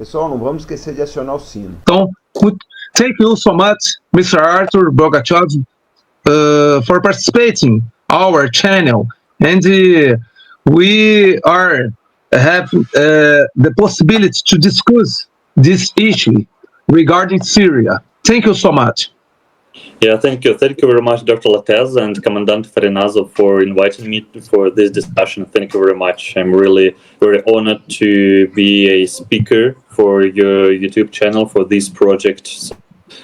Pessoal, não vamos esquecer de acionar o sino. Então, thank you so much, Mr. Artur Bogachev, for participating our channel, and we have the possibility to discuss this issue regarding Syria. Thank you so much. Yeah, thank you. Thank you very much, Dr. Latez and Commandant Farinazzo, for inviting me for this discussion. Thank you very much. I'm really very honored to be a speaker for your YouTube channel for this project.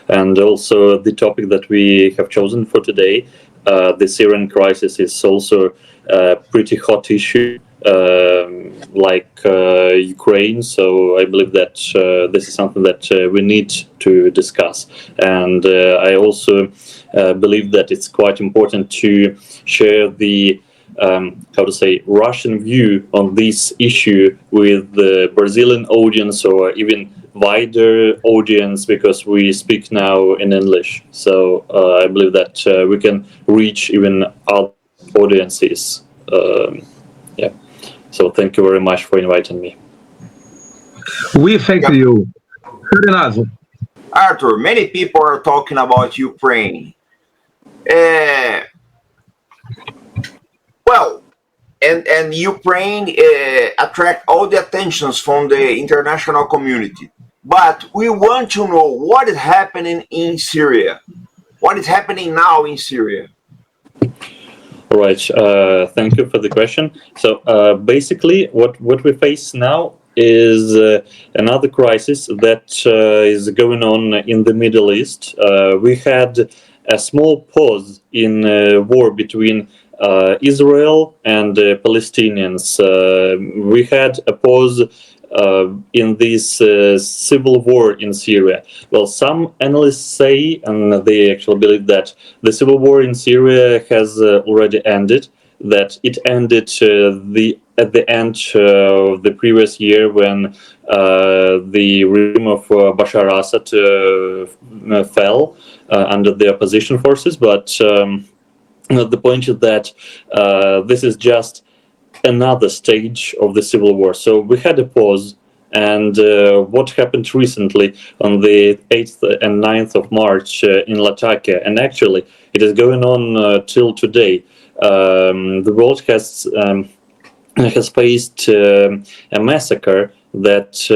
And also the topic that we have chosen for today, the Syrian crisis, is also a pretty hot issue, like Ukraine. So I believe that this is something that we need to discuss. And I also believe that it's quite important to share the Russian view on this issue with the Brazilian audience or even wider audience, because we speak now in English. So I believe that we can reach even other audiences. Yeah. So thank you very much for inviting me. We thank you. Farinazzo. Artur, many people are talking about Ukraine. Well, and Ukraine attract all the attentions from the international community. But we want to know what is happening in Syria. What is happening now in Syria? All right. Thank you for the question. So basically, what we face now is another crisis that is going on in the Middle East. We had a small pause in war between Israel and Palestinians. We had a pause in this civil war in Syria. Well, some analysts say, and they actually believe, that the civil war in Syria has already ended, that it ended at the end of the previous year when the regime of Bashar Assad fell under the opposition forces. But the point is that this is just another stage of the civil war. So we had a pause, and what happened recently on the 8th and 9th of March in Latakia, and actually it is going on till today. The world has faced a massacre that,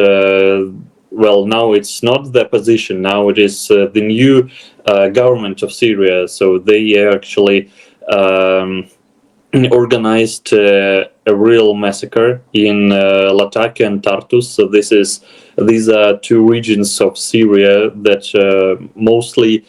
well, now it's not the opposition, now it is the new government of Syria. So they actually organized a real massacre in Latakia and Tartus. So these are two regions of Syria that mostly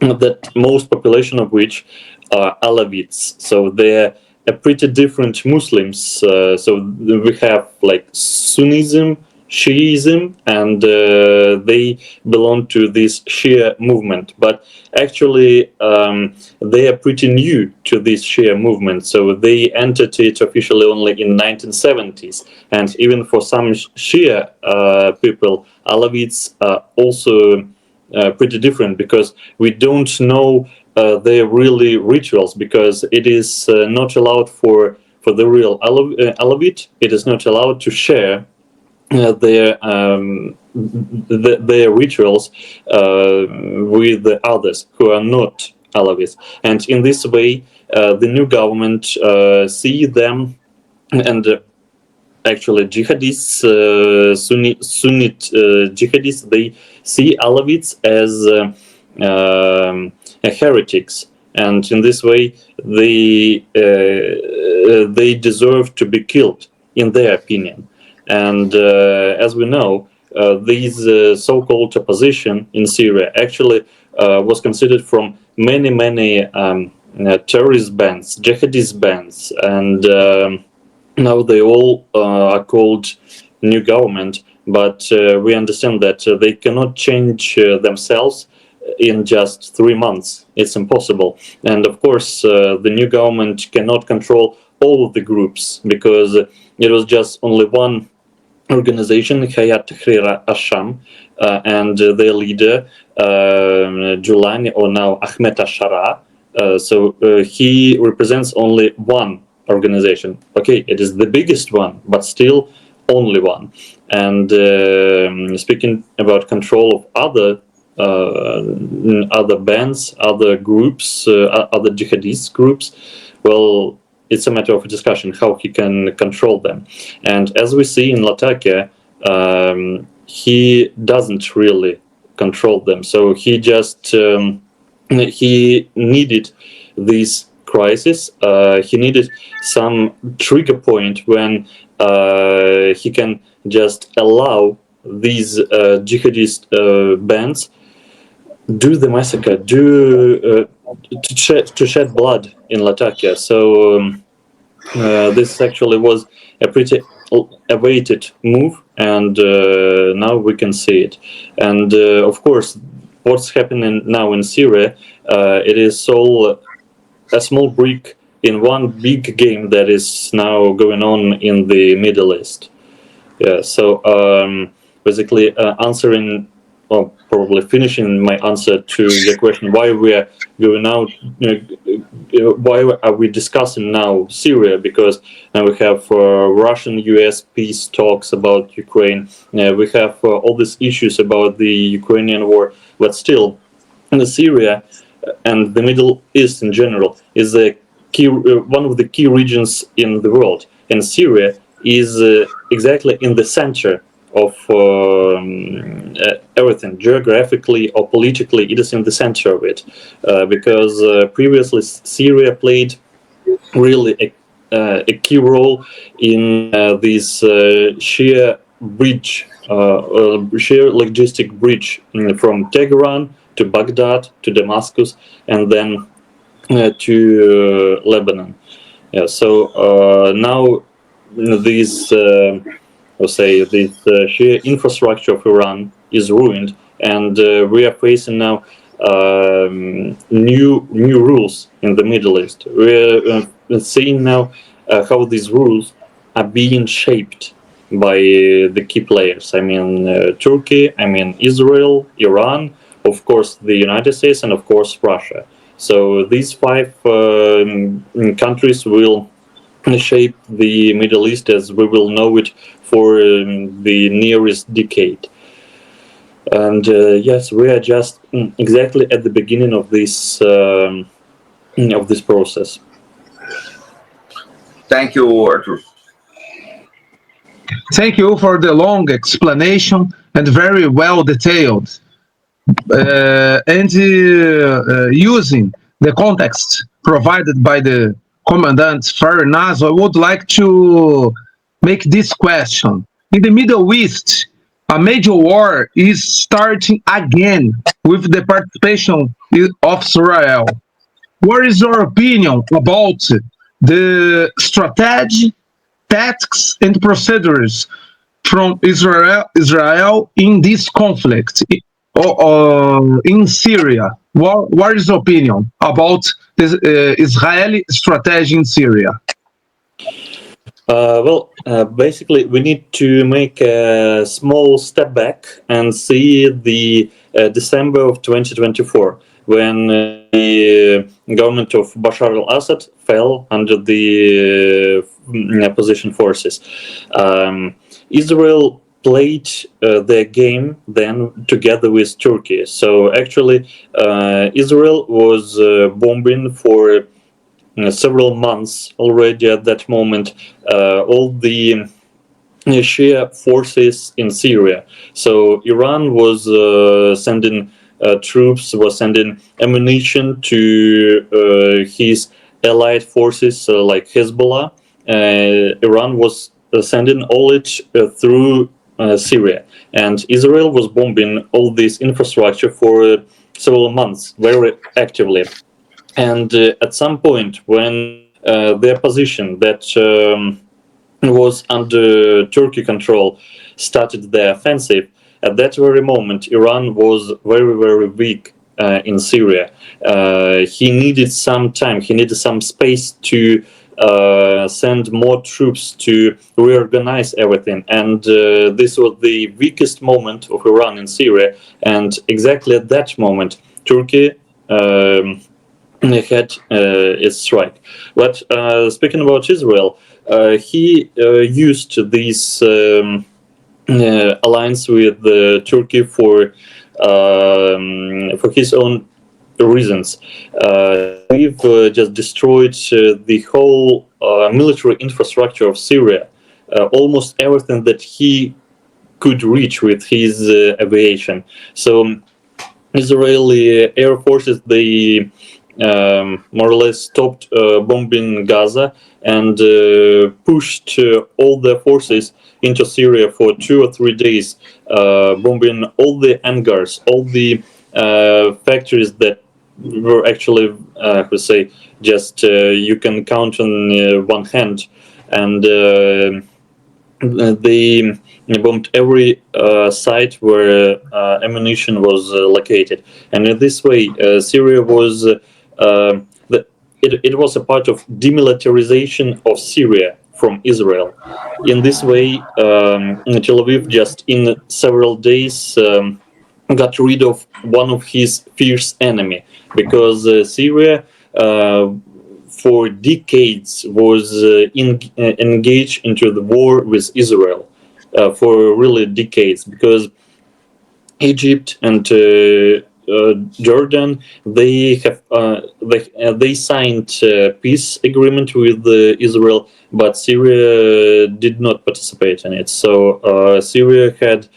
that most population of which are Alawites. So they're a pretty different Muslims. So we have like Sunnism, Shiism, and they belong to this Shia movement. But actually, they are pretty new to this Shia movement. So they entered it officially only in 1970s. And even for some Shia people, Alawites are also pretty different, because we don't know their really rituals, because it is not allowed for the real Alawite. It is not allowed to share their rituals with the others who are not Alawites. And in this way, the new government see them, and actually jihadists, Sunnit jihadists, they see Alawites as heretics, and in this way they deserve to be killed, in their opinion. And as we know, these so-called opposition in Syria actually was considered from many terrorist bands, jihadist bands, and now they all are called new government. But we understand that they cannot change themselves in just 3 months. It's impossible. And of course, the new government cannot control all of the groups, because it was just only one organization, Hayat Tahrir al-Sham, and their leader, Julani, or now Ahmed al-Shara. So he represents only one organization. Okay, it is the biggest one, but still only one. And speaking about control of other bands, other groups, other jihadist groups, well, it's a matter of discussion how he can control them. And as we see in Latakia, he doesn't really control them. So he just he needed this crisis. He needed some trigger point when he can just allow these jihadist bands do the massacre, to shed blood in Latakia. So this actually was a pretty awaited move, and now we can see it. And of course, what's happening now in Syria, it is all a small brick in one big game that is now going on in the Middle East. Yeah, so basically answering, or probably finishing my answer to your question, why we are going out, why are we discussing now Syria? Because now we have Russian-US peace talks about Ukraine. We have all these issues about the Ukrainian war, but still, in Syria and the Middle East in general is a key, one of the key regions in the world, and Syria is exactly in the center of everything, geographically or politically. It is in the center of it, because previously Syria played really a key role in this sheer bridge, sheer logistic bridge from Tehran to Baghdad to Damascus, and then to Lebanon. Yeah, so now this this sheer infrastructure of Iran is ruined, and we are facing now new rules in the Middle East. We're seeing now how these rules are being shaped by the key players. I mean Turkey, I mean Israel, Iran, of course the United States, and of course Russia. So these five countries will shape the Middle East as we will know it for the nearest decade. And yes, we are just exactly at the beginning of this process. Thank you, Artur. Thank you for the long explanation and very well detailed. Using the context provided by the Commandant Farinazzo, I would like to make this question. In the Middle East, a major war is starting again with the participation of Israel. What is your opinion about the strategy, tactics, and procedures from Israel in this conflict in Syria? What is your opinion about this Israeli strategy in Syria? Basically, we need to make a small step back and see the December of 2024, when the government of Bashar al-Assad fell under the opposition forces. Israel played their game then together with Turkey. So actually, Israel was bombing for several months already at that moment all the Shia forces in Syria. So Iran was sending troops, was sending ammunition to his allied forces like Hezbollah. Iran was sending all it through Syria, and Israel was bombing all this infrastructure for several months very actively. And at some point, when their position that was under Turkey control started their offensive, at that very moment, Iran was very, very weak in Syria. He needed some time, he needed some space to send more troops to reorganize everything. And this was the weakest moment of Iran in Syria. And exactly at that moment, Turkey had its strike. But speaking about Israel, he used this alliance with Turkey for his own reasons. We've just destroyed the whole military infrastructure of Syria, almost everything that he could reach with his aviation. So Israeli air forces, they more or less stopped bombing Gaza and pushed all their forces into Syria for 2 or 3 days, bombing all the hangars, all the factories that were actually, just you can count on one hand, and they bombed every site where ammunition was located, and in this way, Syria was it was a part of demilitarization of Syria from Israel. In this way, Tel Aviv just in several days got rid of one of his fierce enemy, because Syria for decades was engaged into the war with Israel for really decades, because Egypt and Jordan, they have they signed peace agreement with Israel, but Syria did not participate in it. So Syria had.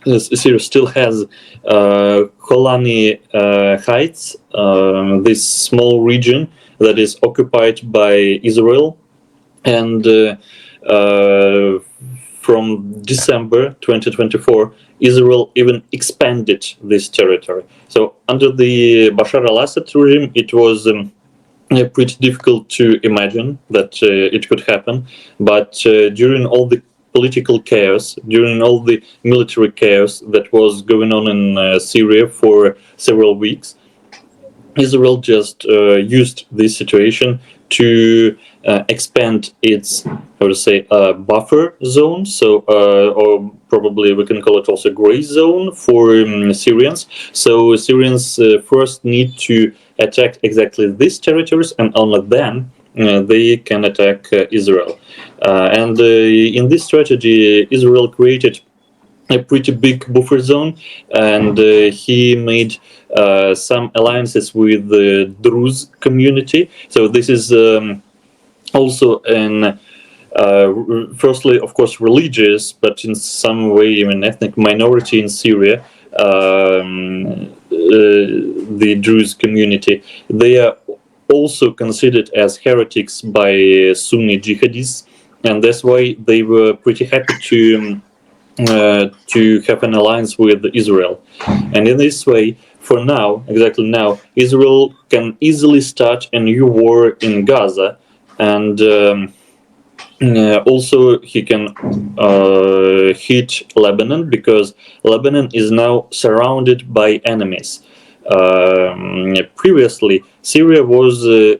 Syria still has Golani Heights, this small region that is occupied by Israel, and from December 2024, Israel even expanded this territory. So under the Bashar al-Assad regime, it was pretty difficult to imagine that it could happen, but during all the political chaos, during all the military chaos that was going on in Syria for several weeks, Israel just used this situation to expand its, buffer zone. So, or probably we can call it also gray zone for Syrians. So Syrians first need to attack exactly these territories, and only then they can attack Israel. And in this strategy, Israel created a pretty big buffer zone, and he made some alliances with the Druze community. So this is also an firstly, of course, religious, but in some way even ethnic minority in Syria. The Druze community, they are also considered as heretics by Sunni jihadists, and that's why they were pretty happy to have an alliance with Israel. And in this way, for now, exactly now, Israel can easily start a new war in Gaza, and also he can hit Lebanon, because Lebanon is now surrounded by enemies. Previously, Syria was a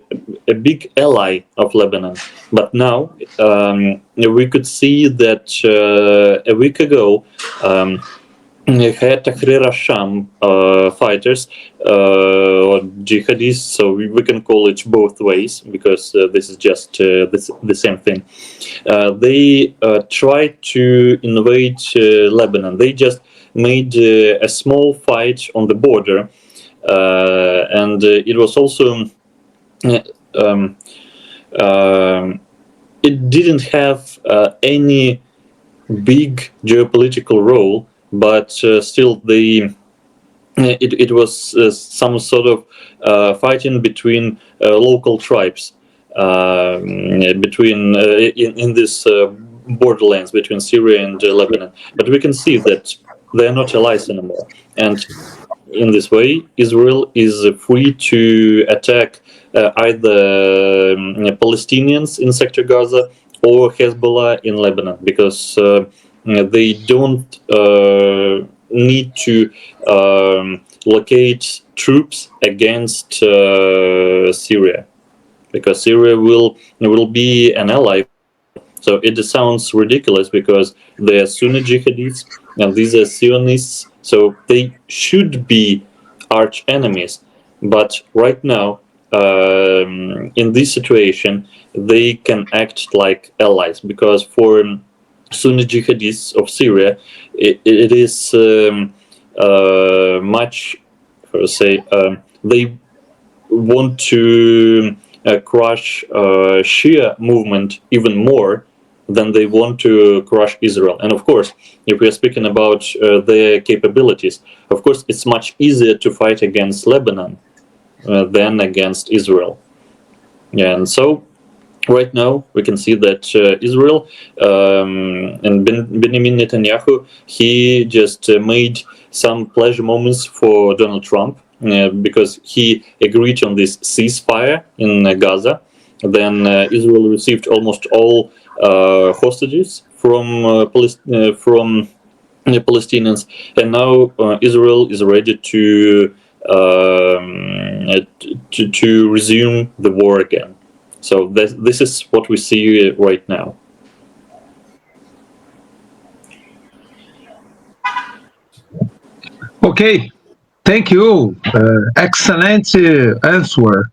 big ally of Lebanon, but now we could see that a week ago had Tahrir al-Sham fighters or jihadists, so we can call it both ways, because this is just the same thing. They tried to invade Lebanon. They just made a small fight on the border, and it was also it didn't have any big geopolitical role, but still it was some sort of fighting between local tribes, between in this borderlands between Syria and Lebanon. But we can see that they are not allies anymore, and in this way, Israel is free to attack either Palestinians in Sector Gaza or Hezbollah in Lebanon, because they don't need to locate troops against Syria, because Syria will be an ally. So it sounds ridiculous, because they are Sunni jihadists and these are Zionists, so they should be arch enemies. But right now, in this situation, they can act like allies, because for Sunni jihadists of Syria, it is much, how to say, they want to crush Shia movement even more than they want to crush Israel. And of course, if we are speaking about their capabilities, of course, it's much easier to fight against Lebanon than against Israel. Yeah, and so right now we can see that Israel and Benjamin Netanyahu, he just made some pleasure moments for Donald Trump because he agreed on this ceasefire in Gaza. Then Israel received almost all hostages from Palestinians, and now Israel is ready to resume the war again. So this is what we see right now. Okay, thank you. Excellent answer.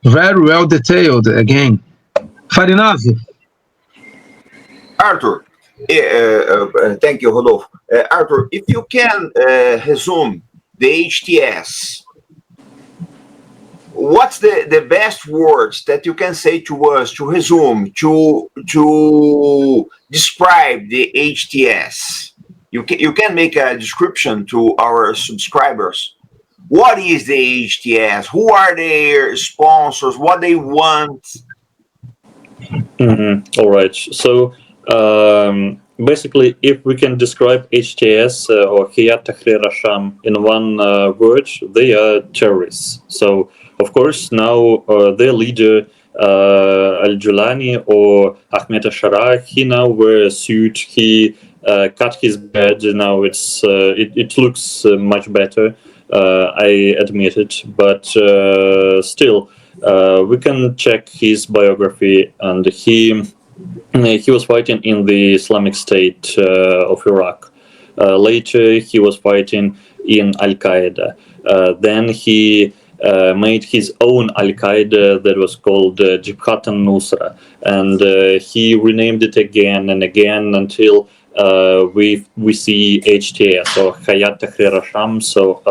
Very well detailed again. Farinazzo. Artur, thank you, Rodolfo. Artur, if you can resume the HTS, what's the best words that you can say to us to resume, to describe the HTS? You can make a description to our subscribers. What is the HTS? Who are their sponsors? What they want? All right. So basically, if we can describe HTS or Hayat Tahrir al-Sham in one word, they are terrorists. So of course now their leader Al-Julani or Ahmed al-Shara, he now wear a suit. He cut his beard. Now it looks much better. I admit it, but still, we can check his biography, and he was fighting in the Islamic State of Iraq. Later, he was fighting in Al Qaeda. Then he made his own Al Qaeda that was called Jibhat al-Nusra, and he renamed it again and again until we see HTS or Hayat Tahrir al-Sham. So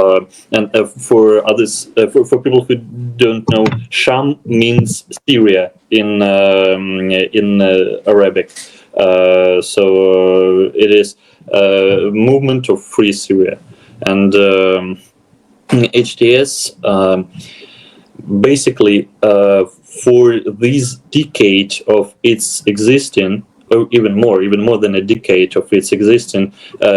and for others, for people who don't know, Sham means Syria in Arabic. So it is movement of Free Syria, and HTS basically for this decade of its existing, or even more than a decade of its existing,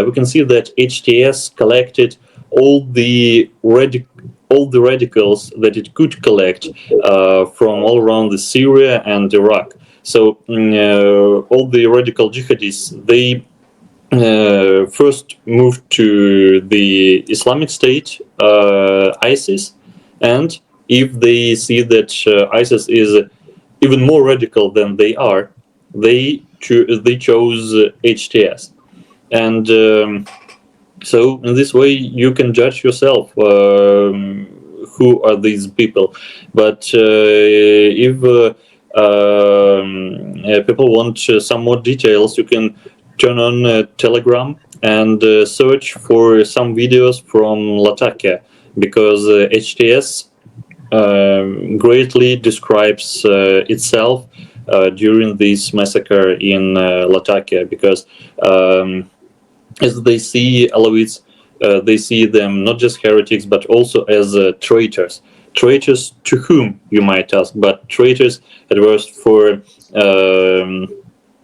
we can see that HTS collected all the radicals that it could collect from all around the Syria and Iraq. So all the radical jihadists, they first moved to the Islamic State, ISIS, and if they see that ISIS is even more radical than they are, they chose HTS, and so in this way you can judge yourself who are these people. But if people want some more details, you can turn on Telegram and search for some videos from Latakia, because HTS greatly describes itself during this massacre in Latakia, because as they see Alawites, they see them not just heretics but also as traitors. Traitors to whom, you might ask, but traitors at worst for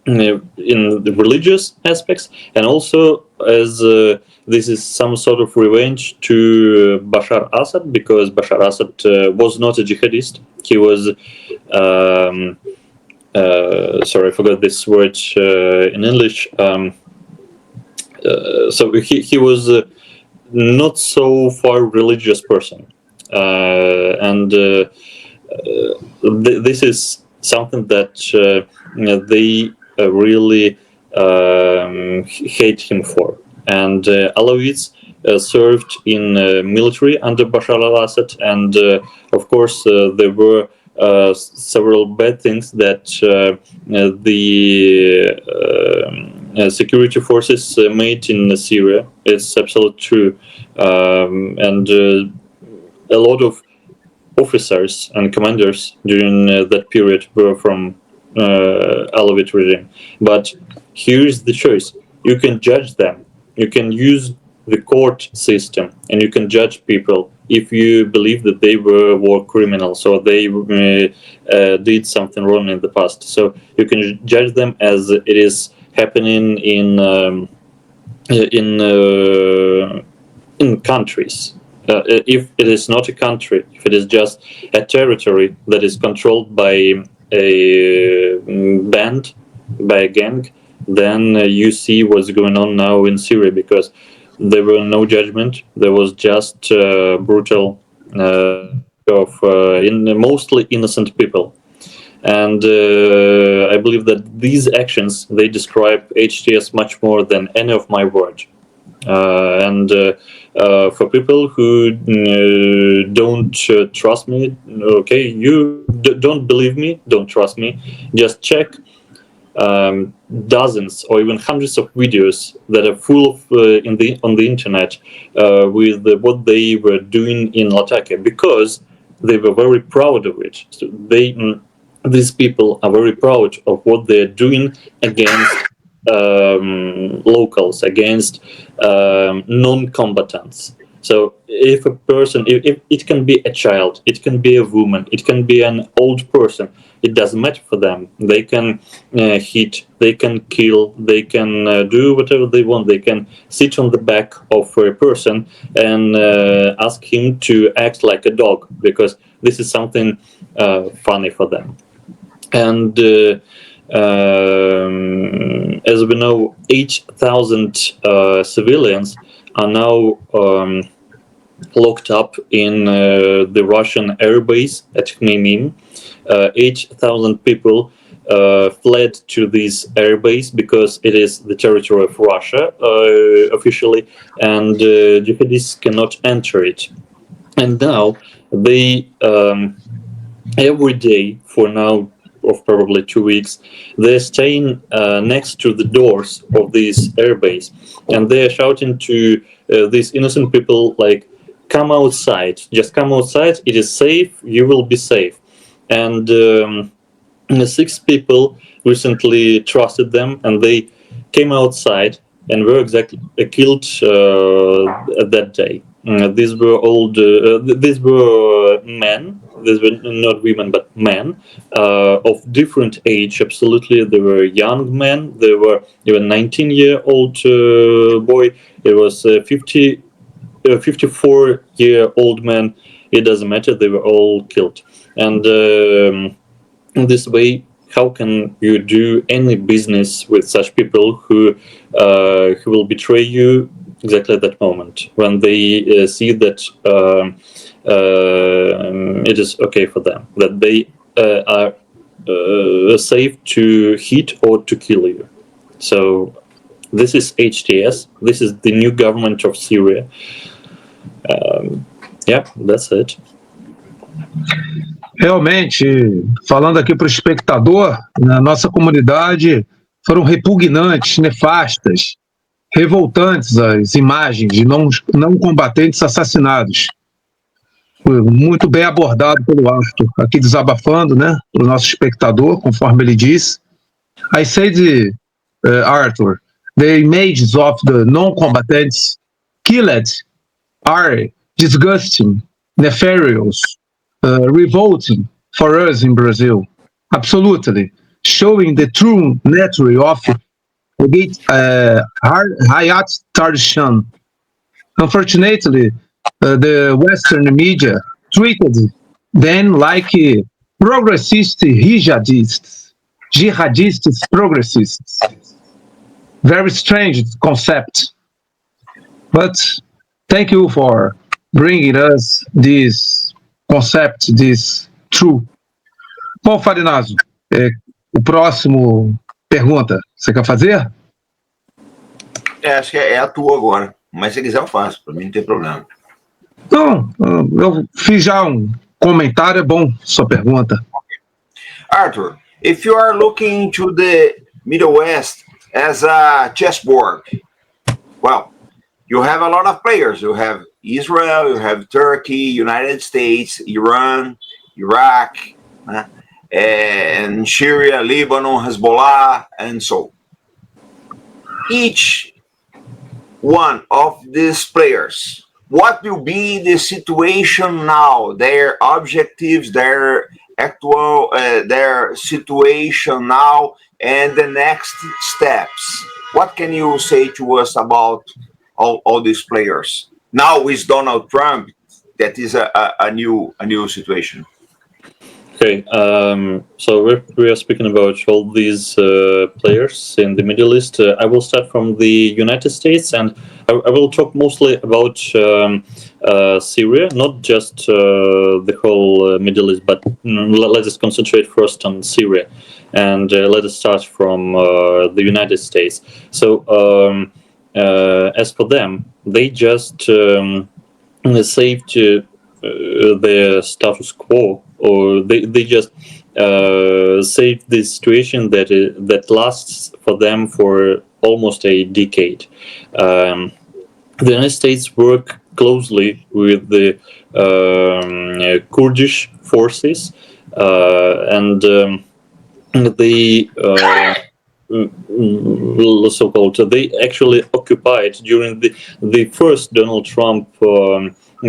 in the religious aspects, and also as this is some sort of revenge to Bashar Assad, because Bashar Assad was not a jihadist. He was sorry, I forgot this word in English. So he was not so far religious person, and this is something that they really hate him for. And Alawites served in military under Bashar al-Assad, and of course there were several bad things that the security forces made in Syria. It's absolutely true, and a lot of officers and commanders during that period were from Alawite regime. But here's the choice: you can judge them, you can use the court system, and you can judge people if you believe that they were war criminals or they did something wrong in the past. So you can judge them as it is happening in countries. If it is not a country, if it is just a territory that is controlled by a band, by a gang, then you see what's going on now in Syria, because there were no judgment. There was just brutal of mostly innocent people. And I believe that these actions, they describe HTS much more than any of my words. And for people who don't trust me, okay, you don't believe me, don't trust me, just check dozens or even hundreds of videos that are full of on the internet with what they were doing in Latakia, because they were very proud of it. So these people are very proud of what they're doing against locals, against non-combatants. So if a person, if it can be a child, it can be a woman, it can be an old person, it doesn't matter for them. They can hit, they can kill, they can do whatever they want. They can sit on the back of a person and ask him to act like a dog, because this is something funny for them. And as we know, 8,000 civilians are now locked up in the Russian airbase at Khmeimim. 8,000 people fled to this airbase because it is the territory of Russia officially, and jihadists cannot enter it. And now they every day for now of probably 2 weeks, they're staying next to the doors of this airbase, and they're shouting to these innocent people like, come outside, just come outside, it is safe, you will be safe. And 6 people recently trusted them, and they came outside and were exactly killed that day. These were these were men. These were not women, but men of different age. Absolutely, they were young men. There were even 19-year-old boy. There was 54-year-old man. It doesn't matter. They were all killed. And in this way, how can you do any business with such people who will betray you exactly at that moment when they see that it is okay for them, that they are safe to hit or to kill you? So this is HTS. This is the new government of Syria. Yeah, that's it. Realmente, falando aqui para o espectador, na nossa comunidade foram repugnantes, nefastas, revoltantes as imagens de não combatentes assassinados. Foi muito bem abordado pelo Artur, aqui desabafando, né, para o nosso espectador, conforme ele disse. I said, Artur, the images of the non-combatants killed are disgusting, nefarious, revolting for us in Brazil. Absolutely. Showing the true nature of Hayat Tarshan. Unfortunately, the Western media treated them like progressist jihadists progressists. Very strange concept. But thank you for bringing us this concept, this true. Bom, Farinazzo, o próximo pergunta, você quer fazer? Acho que é a tua agora. Mas se quiser eu faço, para mim não tem problema. Não, eu fiz já comentário, é bom sua pergunta. Artur, if you are looking into the Middle West as a chessboard, well, you have a lot of players. You have Israel, you have Turkey, United States, Iran, Iraq, and Syria, Lebanon, Hezbollah, and so. Each one of these players, what will be the situation now, their objectives, their actual, their situation now, and the next steps? What can you say to us about all these players? Now with Donald Trump, that is a new situation. Okay, so we are speaking about all these players in the Middle East. I will start from the United States, and I will talk mostly about Syria, not just the whole Middle East, but let us concentrate first on Syria, and let us start from the United States. So, as for them, they just saved their status quo, or they just saved this situation that lasts for them for almost a decade. The United States work closely with the Kurdish forces, and they so-called they actually occupied during the first Donald Trump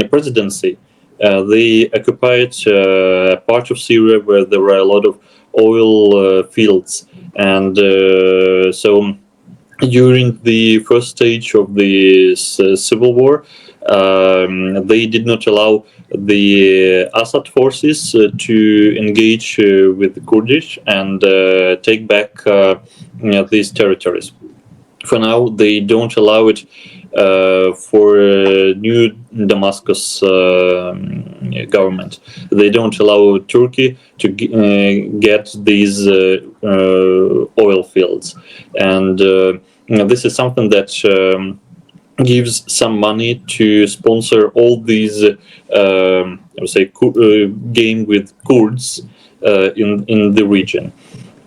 presidency. They occupied part of Syria where there were a lot of oil fields, and so during the first stage of the civil war, they did not allow the Assad forces to engage with the Kurdish and take back these territories. For now, they don't allow it for new Damascus government. They don't allow Turkey to get these oil fields, and this is something that gives some money to sponsor all these, I would say, game with Kurds in the region.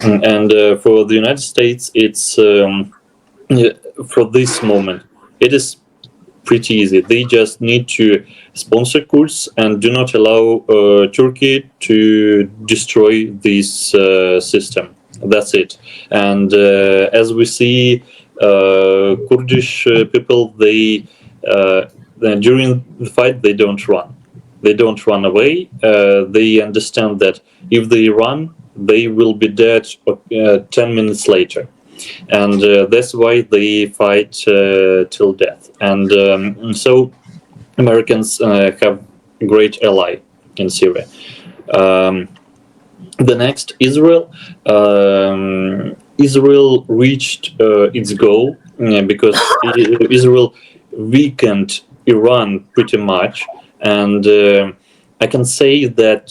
And for the United States, it's for this moment, it is pretty easy. They just need to sponsor Kurds and do not allow Turkey to destroy this system. That's it. And as we see, Kurdish people, they during the fight, they don't run. They don't run away. They understand that if they run, they will be dead 10 minutes later. And that's why they fight till death. And so Americans have a great ally in Syria. The next, Israel. Israel reached its goal because Israel weakened Iran pretty much, and I can say that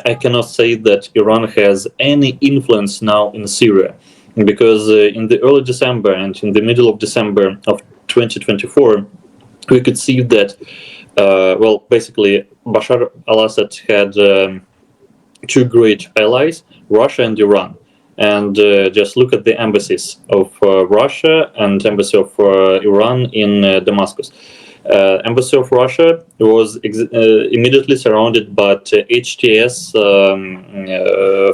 I cannot say that Iran has any influence now in Syria, because in the early December and in the middle of December of 2024, we could see that basically Bashar al-Assad had two great allies, Russia and Iran. And just look at the embassies of Russia and embassy of Iran in Damascus. Embassy of Russia was immediately surrounded by HTS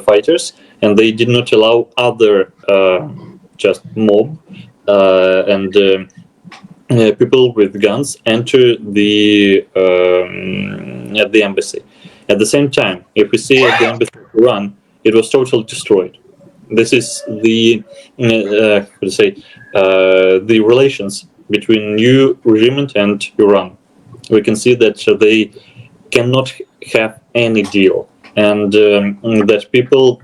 fighters, and they did not allow other just mob and people with guns enter the embassy. At the same time, if we see at the embassy of Iran, it was totally destroyed. This is the the relations between new regime and Iran. We can see that they cannot have any deal, and that people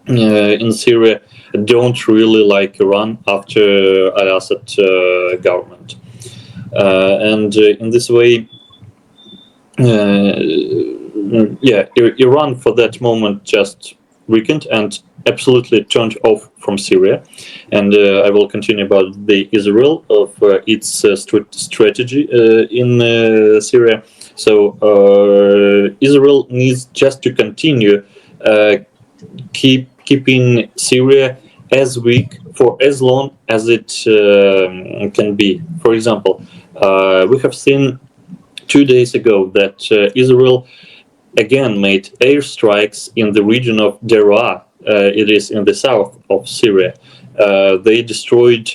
in Syria don't really like Iran after al-Assad government, and in this way, Iran for that moment just weakened and absolutely turned off from Syria. And I will continue about the Israel of its strategy in Syria. So Israel needs just to continue keeping Syria as weak for as long as it can be. For example, we have seen 2 days ago that Israel again made airstrikes in the region of Deraa. It is in the south of Syria. They destroyed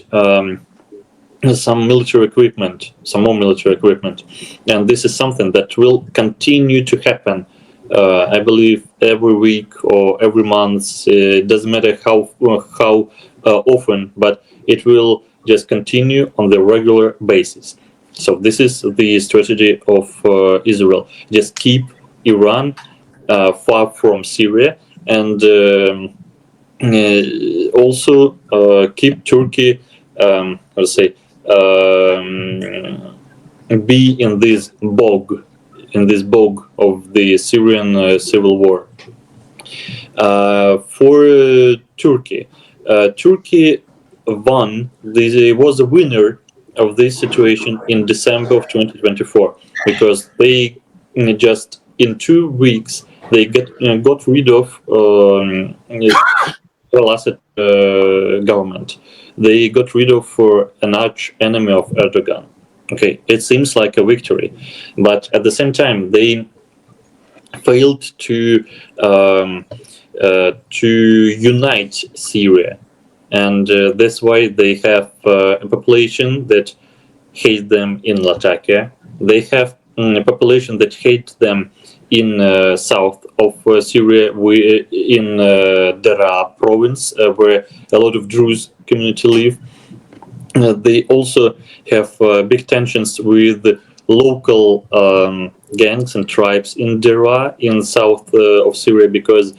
some military equipment, some more military equipment, and this is something that will continue to happen. I believe every week or every month. It doesn't matter how often, but it will just continue on the regular basis. So this is the strategy of Israel. Just keep Iran far from Syria, and also keep Turkey, let's say, be in this bog of the Syrian civil war. For Turkey, Turkey was a winner of this situation in December of 2024, because they just in 2 weeks they got rid of Al-Assad government. They got rid of an arch enemy of Erdogan. Okay, it seems like a victory, but at the same time they failed to unite Syria, and that's why they have a population that hate them in Latakia. They have a population that hate them in south of Syria, in Deraa province, where a lot of Druze community live. They also have big tensions with local gangs and tribes in Deraa, in south of Syria, because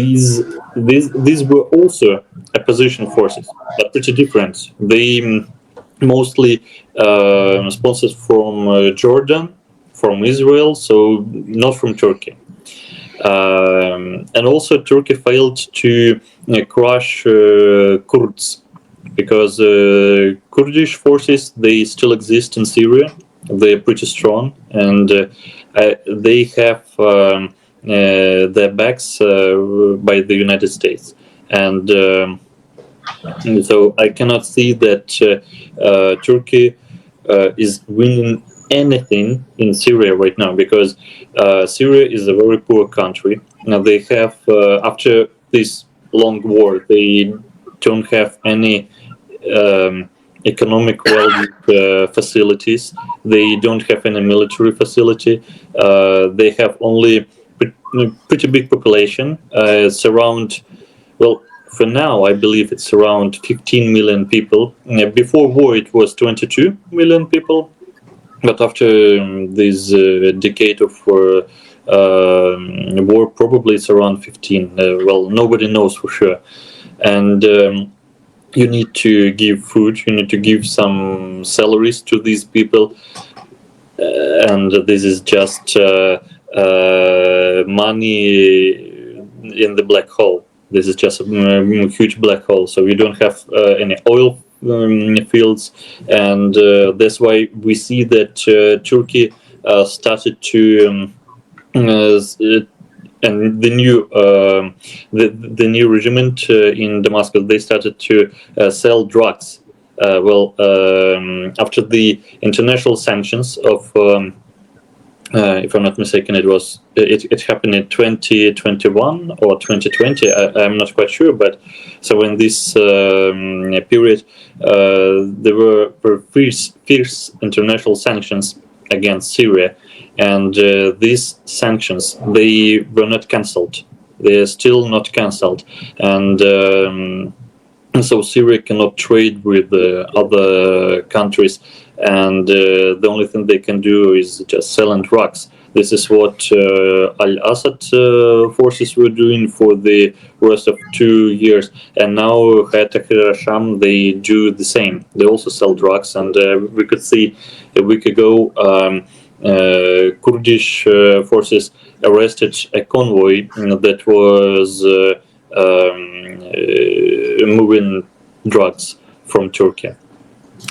these were also opposition forces, but pretty different. They mostly sponsored from Jordan, from Israel, so not from Turkey. And also Turkey failed to crush Kurds, because Kurdish forces, they still exist in Syria. They're pretty strong, and they have their backs by the United States. And so I cannot see that Turkey is winning anything in Syria right now, because Syria is a very poor country. Now they have, after this long war, they don't have any economic facilities. They don't have any military facility. They have only pretty big population. It's around, well, for now, I believe it's around 15 million people. Before war, it was 22 million people. But after this decade of war, probably it's around 15. Well, nobody knows for sure. And you need to give food, you need to give some salaries to these people. And this is just money in the black hole. This is just a huge black hole. So you don't have any oil fields, and that's why we see that Turkey started to and the new regiment in Damascus, they started to sell drugs. After the international sanctions of, if I'm not mistaken, it happened in 2021 or 2020. I'm not quite sure, but so in this period, there were fierce international sanctions against Syria, and these sanctions, they were not cancelled. They are still not cancelled, and so Syria cannot trade with other countries, and the only thing they can do is just selling drugs. This is what Al-Assad forces were doing for the rest of 2 years, and now Tahrir al-Sham, they do the same. They also sell drugs, and we could see a week ago Kurdish forces arrested a convoy that was moving drugs from Turkey.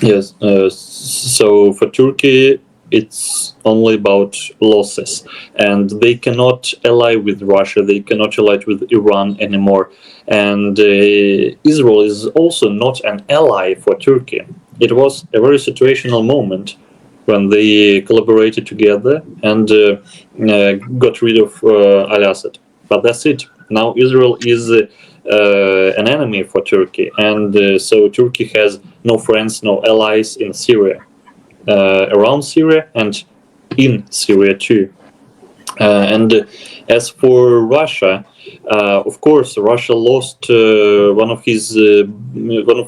Yes, so for Turkey, it's only about losses, and they cannot ally with Russia, they cannot ally with Iran anymore, and Israel is also not an ally for Turkey. It was a very situational moment when they collaborated together and got rid of al-Assad. But that's it. Now Israel is an enemy for Turkey, and so Turkey has no friends, no allies in Syria, around Syria and in Syria too. And as for Russia, of course, Russia lost one of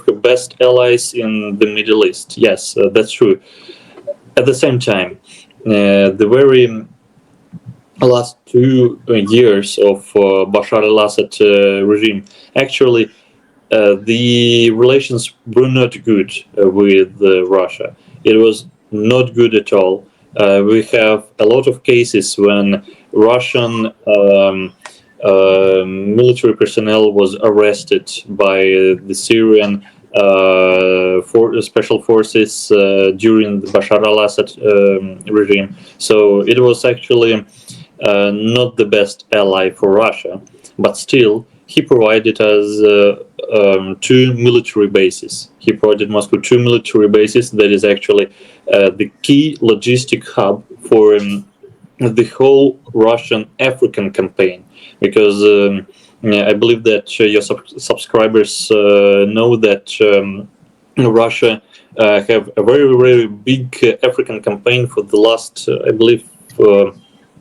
her best allies in the Middle East. Yes, that's true. At the same time, the very last 2 years of Bashar al-Assad regime, actually, the relations were not good with Russia. It was not good at all. We have a lot of cases when Russian military personnel was arrested by the Syrian special forces during the Bashar al-Assad regime. So it was actually not the best ally for Russia, but still he provided us 2 military bases. He provided Moscow 2 military bases. That is actually the key logistic hub for the whole Russian African campaign, because I believe that your subscribers know that Russia have a very, very big African campaign for the last, I believe,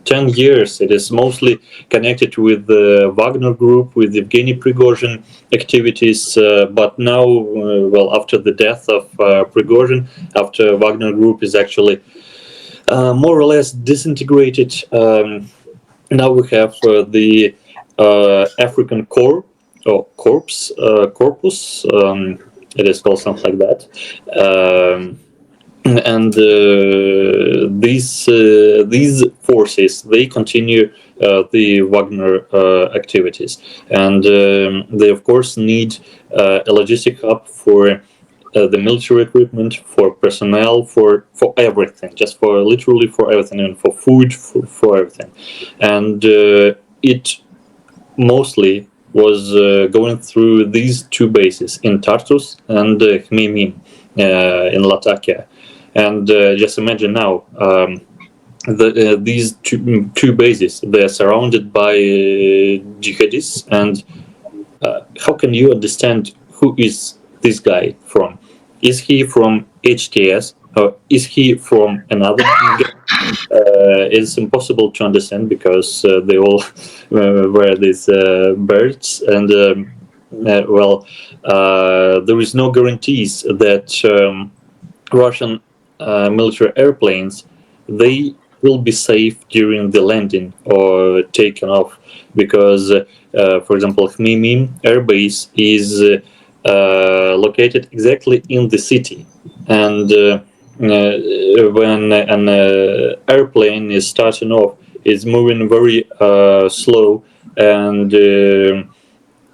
10 years. It is mostly connected with the Wagner Group, with Evgeny Prigozhin activities, but now, well, after the death of Prigozhin, after Wagner Group is actually more or less disintegrated, now we have the African Corps, or Corpus, it is called something like that. And these forces, they continue the Wagner activities, and they of course need a logistic hub for the military equipment, for personnel, for everything, just for literally for everything, and for food, for everything. And it mostly was going through these 2 bases in Tartus and Khmeimim in Latakia. And just imagine now, these two bases, they are surrounded by jihadists, and how can you understand who is this guy from? Is he from HTS, or is he from another? It's impossible to understand, because they all wear these birds, and there is no guarantees that Russian military airplanes, they will be safe during the landing or taken off, because for example, Khmeimim airbase is located exactly in the city, and when an airplane is starting off, it's moving very slow, and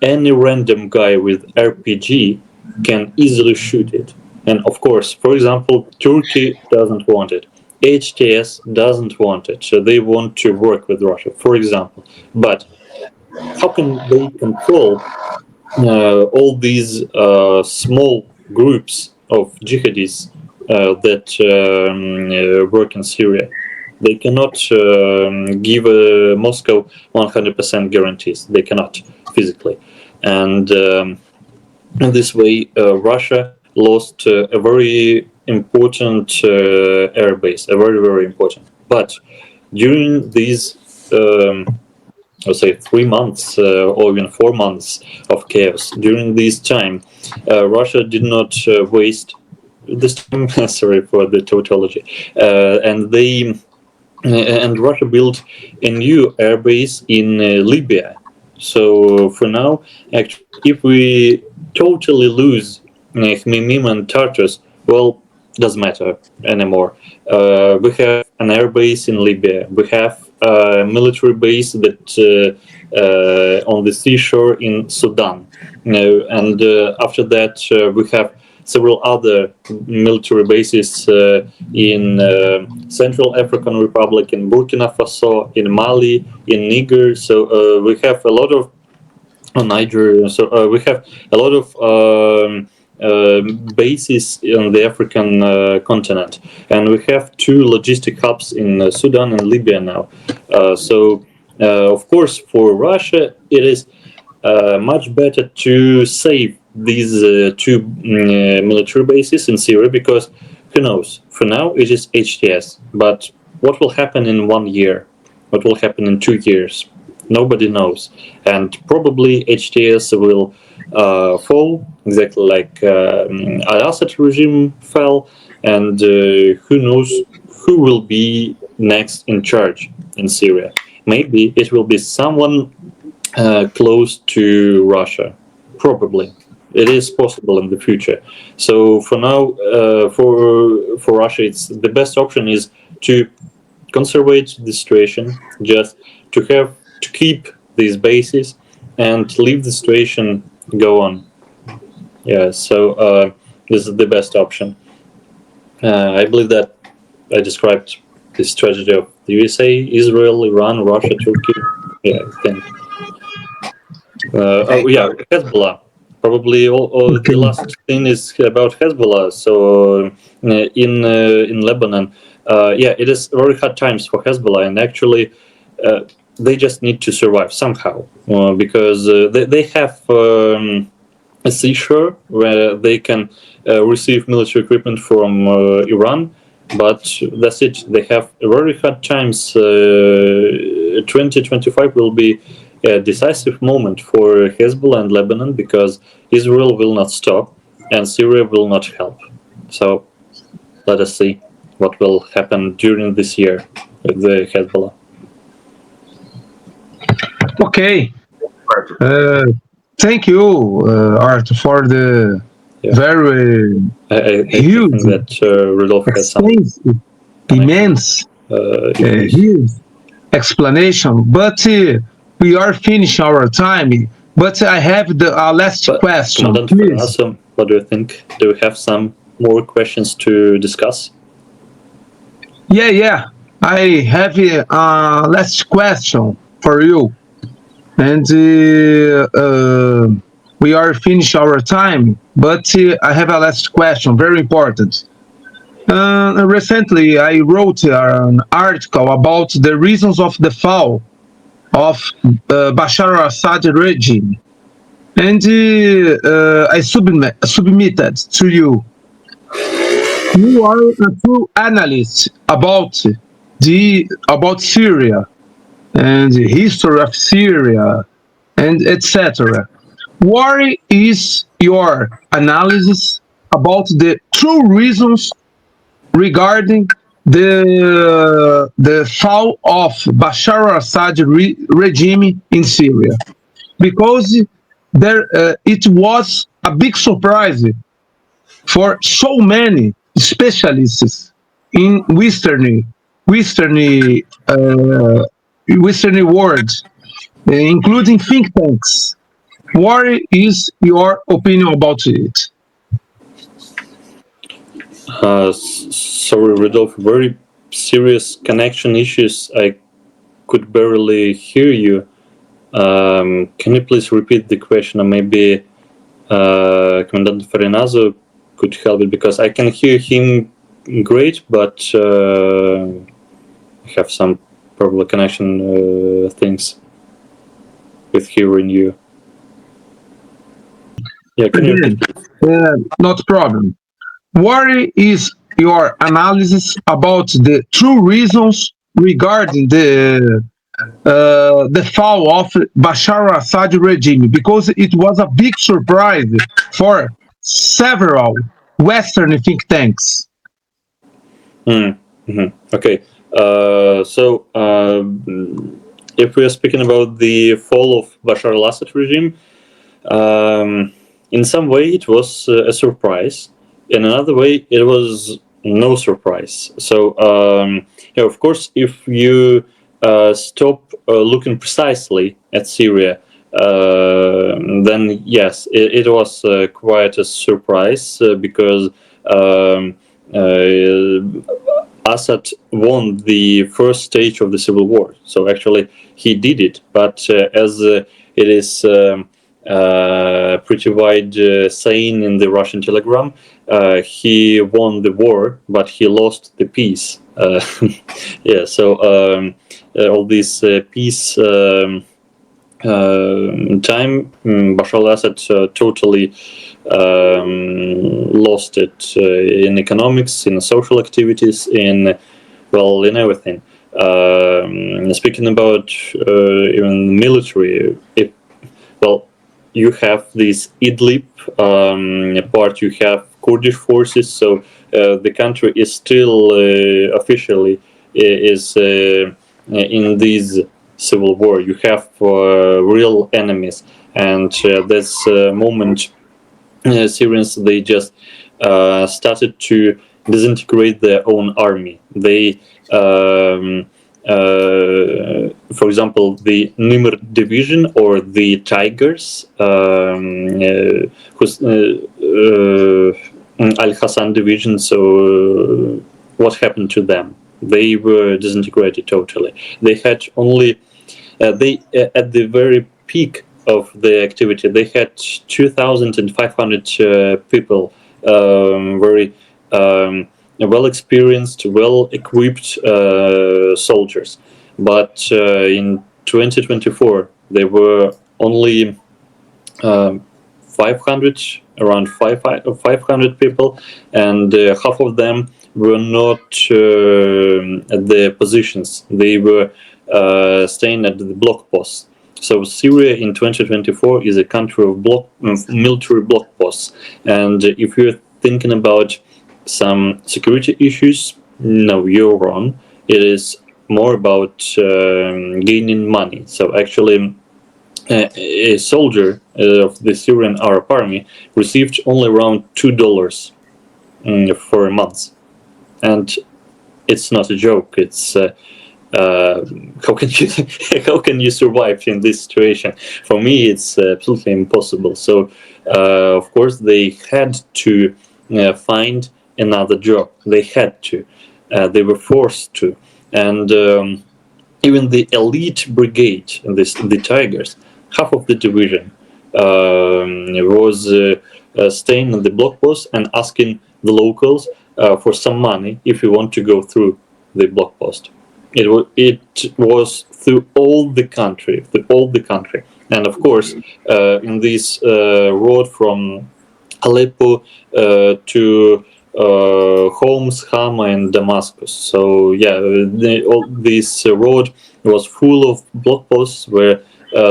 any random guy with RPG can easily shoot it. And of course, for example, Turkey doesn't want it. HTS doesn't want it. So they want to work with Russia, for example. But how can they control all these small groups of jihadists that work in Syria? They cannot give Moscow 100% guarantees. They cannot physically. And in this way, Russia lost a very important airbase, a very, very important. But during these, let's say, 3 months or even 4 months of chaos, during this time, Russia did not waste this time. Sorry for the tautology. And Russia built a new airbase in Libya. So for now, actually, if we totally lose Khmeimim and Tartus, well, doesn't matter anymore. We have an air base in Libya. We have a military base that on the seashore in Sudan. And after that, we have several other military bases in Central African Republic, in Burkina Faso, in Mali, in Niger. So we have a lot of Niger. So we have a lot of bases on the African continent, and we have 2 logistic hubs in Sudan and Libya now. So of course, for Russia, it is much better to save these 2 military bases in Syria, because who knows? For now, it is HTS, but what will happen in 1 year? What will happen in 2 years? Nobody knows, and probably HTS will fall exactly like Al-Assad regime fell, and who knows who will be next in charge in Syria. Maybe it will be someone close to Russia. Probably it is possible in the future. So for now, for Russia, it's the best option is to conserve the situation, just to keep these bases and leave the situation go on. Yeah, so this is the best option. I believe that I described the strategy of the USA, Israel, Iran, Russia, Turkey. Yeah, I think. Hezbollah. Probably all the last thing is about Hezbollah. So in Lebanon, it is very hard times for Hezbollah, and actually they just need to survive somehow because they have a seashore where they can receive military equipment from Iran, but that's it. They have very hard times. 2025 will be a decisive moment for Hezbollah and Lebanon, because Israel will not stop and Syria will not help. So let us see what will happen during this year with the Hezbollah. Okay. Thank you, Artur, for the very huge, I think that Rudolf has some immense huge explanation. But we are finishing our time. But I have the last question. Please. What do you think? Do we have some more questions to discuss? Yeah. I have a last question for you. And we are finished our time, but I have a last question, very important. Recently, I wrote an article about the reasons of the fall of Bashar al-Assad regime, and I submitted to you. You are a true analyst about Syria and the history of Syria, and etc. What is your analysis about the true reasons regarding the fall of Bashar al-Assad regime in Syria? Because it was a big surprise for so many specialists in Western world, including think tanks. What is your opinion about it? Sorry, Rudolf, very serious connection issues. I could barely hear you. Can you please repeat the question, or maybe Counterintelligence could help it, because I can hear him great, but I have some probably connection things with hearing you. Yeah, can you repeat? Not a problem. What is your analysis about the true reasons regarding the fall of Bashar al-Assad regime? Because it was a big surprise for several Western think tanks. Okay. So if we are speaking about the fall of Bashar al-Assad regime, in some way it was a surprise. In another way, it was no surprise. So of course, if you stop looking precisely at Syria, then yes, it was quite a surprise because Assad won the first stage of the civil war. So actually, he did it. But as it is pretty wide saying in the Russian Telegram, he won the war, but he lost the peace. Yeah. So all this peace time, Bashar al-Assad totally lost it in economics, in social activities, in everything. Speaking about even military, you have this Idlib part, you have Kurdish forces, so the country is still officially is in this civil war. You have real enemies, and this moment Syrians, they just started to disintegrate their own army. They for example, the Nimr division or the Tigers, who's Al-Hassan division. So what happened to them? They were disintegrated totally. They had only at the very peak of the activity, they had 2,500 people, very well experienced, well equipped soldiers. But in 2024, there were only 500, around 500 people, and half of them were not at the positions. They were staying at the block posts. So Syria in 2024 is a country of military block posts. And if you're thinking about some security issues, no, you're wrong. It is more about gaining money. So actually, a soldier of the Syrian Arab army received only around $2 for a month. And it's not a joke. It's how can you survive in this situation? For me, it's absolutely impossible. So of course they had to find another job. They had to. They were forced to. And even the elite brigade, the Tigers, half of the division was staying in the block post and asking the locals for some money if you want to go through the block post. It was through all the country, and of course, in this road from Aleppo to Homs, Hama, and Damascus. So yeah, this road was full of block posts where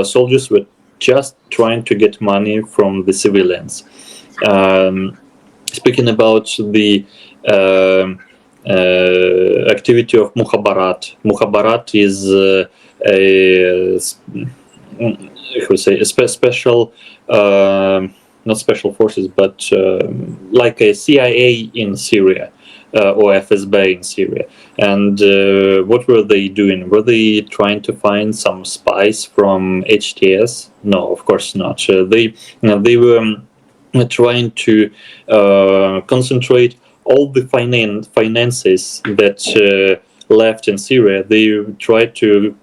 soldiers were just trying to get money from the civilians. Speaking about the activity of Mukhabarat. Mukhabarat is a special, not special forces, but like a CIA in Syria or FSB in Syria. And what were they doing? Were they trying to find some spies from HTS? No, of course not. They were trying to concentrate all the finances that left in Syria. They tried to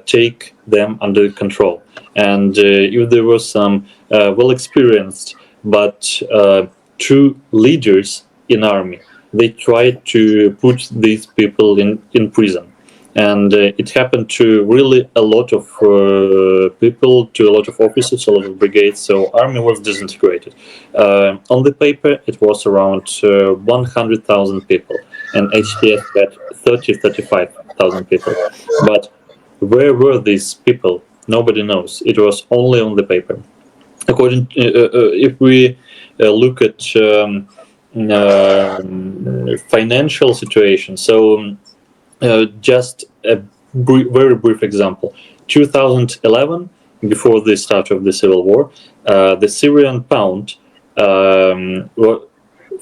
take them under control. And if there were some well-experienced but true leaders in army, they tried to put these people in prison. And it happened to really a lot of people, to a lot of officers, a lot of brigades. So army was disintegrated. On the paper, it was around 100,000 people, and HTS had 35,000 people. But where were these people? Nobody knows. It was only on the paper. According, if we look at financial situation, so. Just a very brief example. 2011, before the start of the civil war, the Syrian pound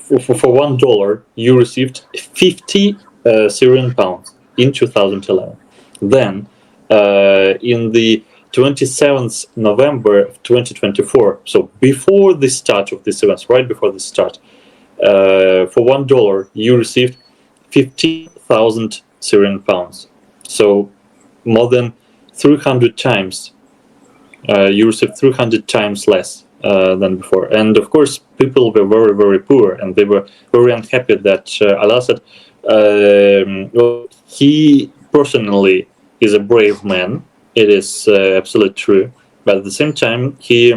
for $1, you received 50 Syrian pounds in 2011. Then, in the 27th November of 2024, so before the start of this event, right before the start, for $1, you received 50,000 Syrian pounds. So more than 300 times. You received 300 times less than before. And of course, people were very, very poor, and they were very unhappy that Al-Assad, he personally is a brave man. It is absolutely true. But at the same time, he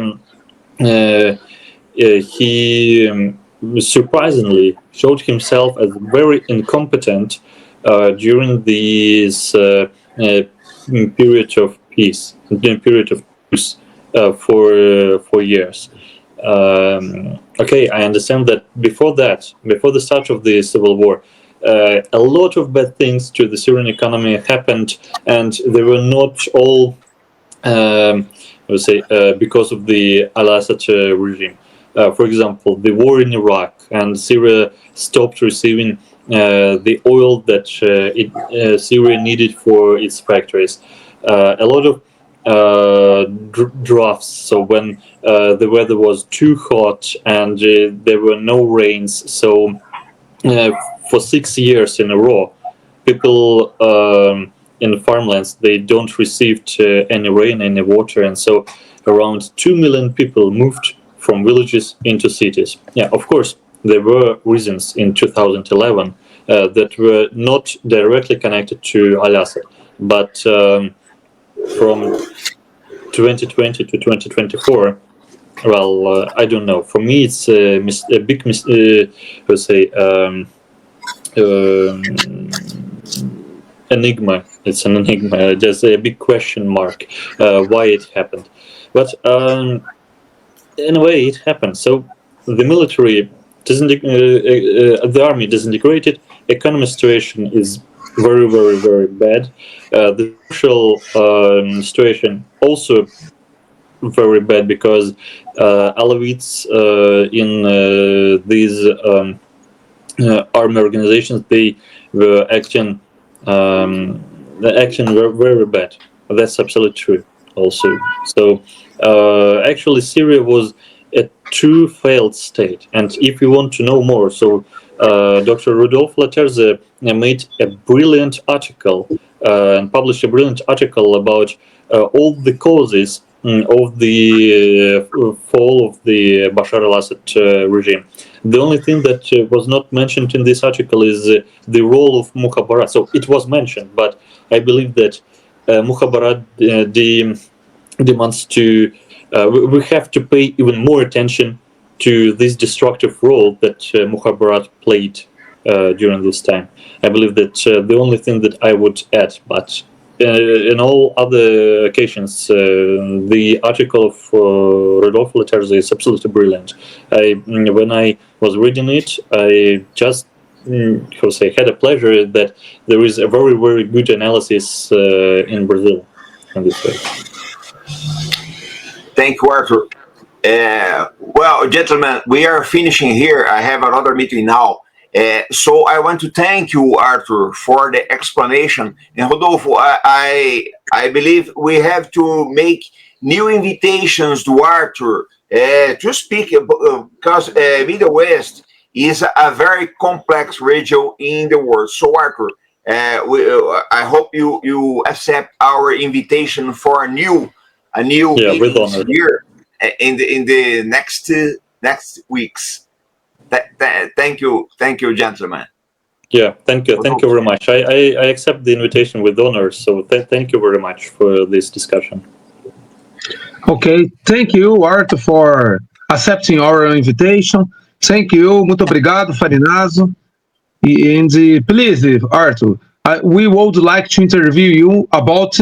surprisingly showed himself as very incompetent during this period of peace, period of truce for years. Okay, I understand that before the start of the civil war, a lot of bad things to the Syrian economy happened, and they were not all, I would say, because of the Al-Assad regime. For example, the war in Iraq, and Syria stopped receiving the oil that Syria needed for its factories. A lot of droughts. So when the weather was too hot and there were no rains, so for 6 years in a row, people in farmlands, they don't receive any rain, any water, and so around 2 million people moved from villages into cities. Yeah, of course, there were reasons in 2011 that were not directly connected to Al-Assad, but from 2020 to 2024, well, I don't know. For me, it's a big enigma. It's an enigma. There's a big question mark why it happened. But in a way, it happened. So the military the army disintegrated. Economic situation is very, very, very bad. The social situation also very bad, because Alawites in these army organizations, they were acting were very bad. That's absolutely true also. So actually Syria was a true failed state. And if you want to know more, so Dr. Rudolf Laterza made a brilliant article and published a brilliant article about all the causes of the fall of the Bashar al-Assad regime. The only thing that was not mentioned in this article is the role of Mukhabarat. So it was mentioned, but I believe that Mukhabarat demands to we have to pay even more attention to this destructive role that Mukhabarat played during this time. I believe that the only thing that I would add, but in all other occasions, the article of Rodolfo Laterza is absolutely brilliant. When I was reading it, I just had a pleasure that there is a very, very good analysis in Brazil in this way. Thank you, Artur. Well, gentlemen, we are finishing here. I have another meeting now. So I want to thank you, Artur, for the explanation. And Rodolfo, I believe we have to make new invitations to Artur to speak, because Middle West is a very complex region in the world. So Artur, I hope you accept our invitation for a new meeting here in the next weeks. Thank you, gentlemen. Yeah, thank you very much. I accept the invitation with honor. So thank you very much for this discussion. Okay, thank you, Artur, for accepting our invitation. Thank you, muito obrigado, Farinazzo. And please, Artur, we would like to interview you about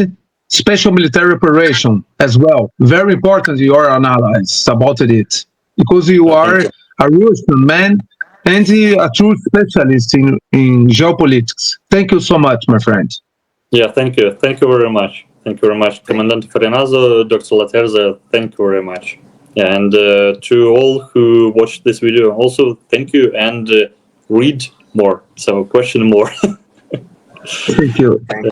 special military operation as well. Very important your analysis about it, because you are a Russian man and a true specialist in geopolitics. Thank you so much, my friend. Yeah, thank you. Thank you very much. Thank you very much, Commandant Farinazzo, Dr. Laterza. Thank you very much. And to all who watched this video, also thank you, and read more. So question more. Thank you. Thank you.